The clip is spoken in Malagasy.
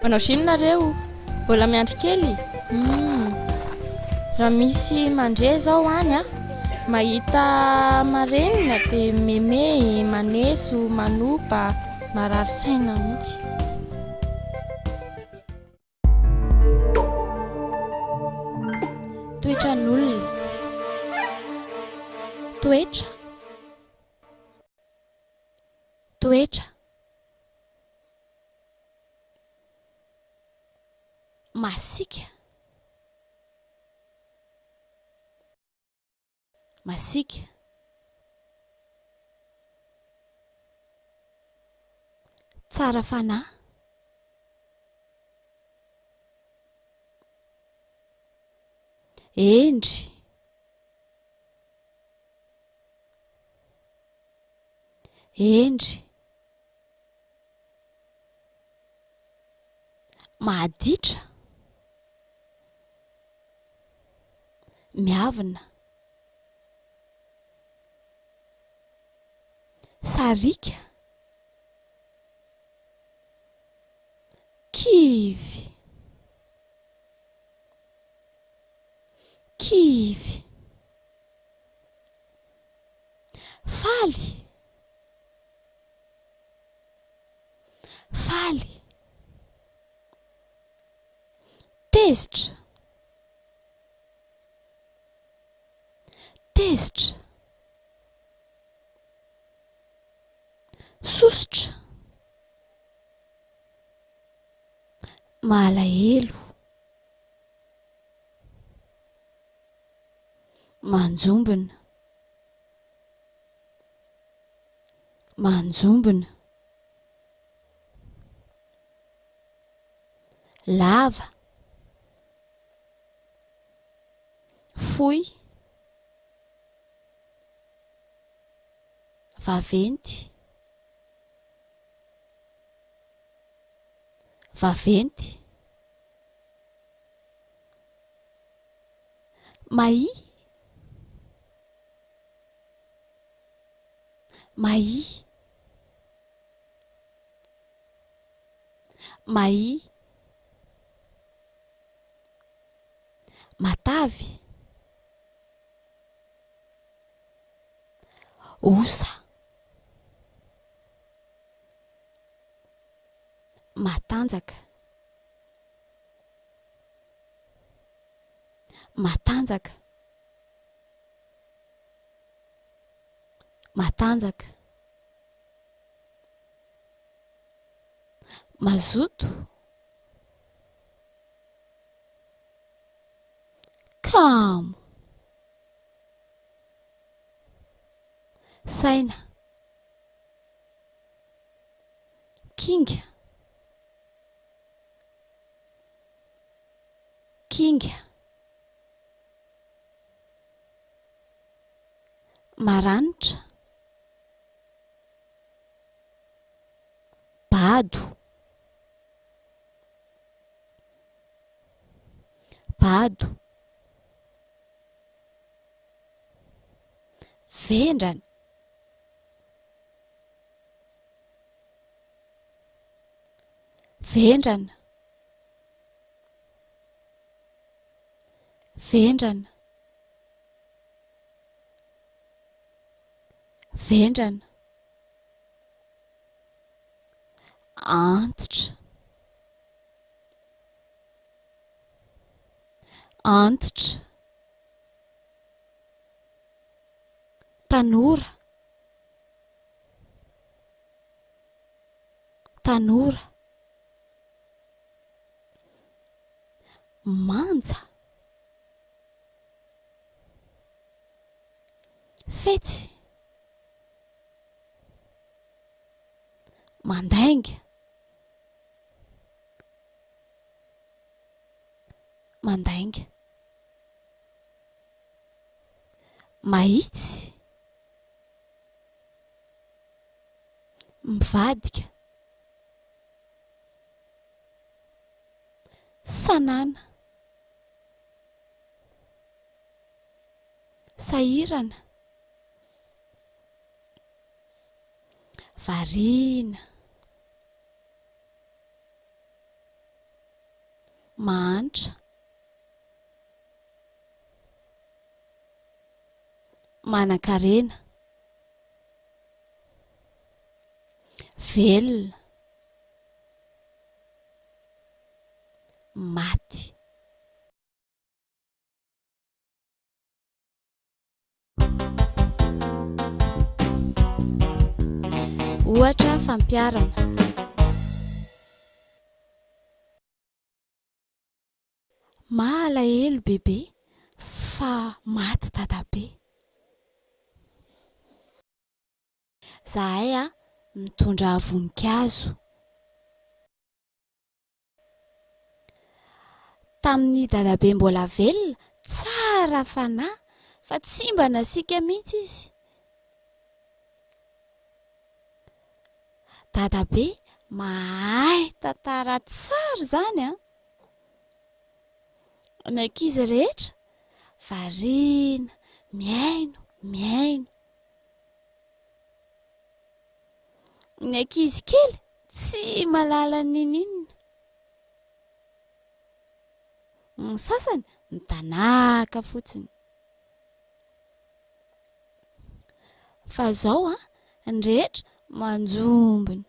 Manao sinonareo mbola miandry kely. Raha misy mandre zao any a mahita marenina dia meme maneso manopa marary saina mihitsy. Toetra n'olona. Toetra masika tsara fanahy, endry, mahaditra, miavina, sarika, kivy, faly, tezitra, sosotra, malahelo, manjombona, lava, fohy, vaventy, mahi, matavy, osa, matanjaka, mazoto, kamo, saina, kinga, maranitra, bado, vendrana, antitra, tanora, manja, fetsy, mandainga, mahitsy, mivadika, sanana, sahirana, variana, Mantra, manan-karena, velona, maty. Ohatra fampiarana. Malahelo bebe fa maty dadabe. Zahay mitondra voninkazo. Tamin'ny dadabe mbola velona, tsara fanahy, fa tsy mba nasika mihitsy izy. Dadabe mahay tantara tsara zany ny ankizy rehetra variana, miaino, miaino. Ny ankizy kely tsy malala ninina. Ny sasany mitanaka fotsiny. Fa zao ny rehetra manjombona.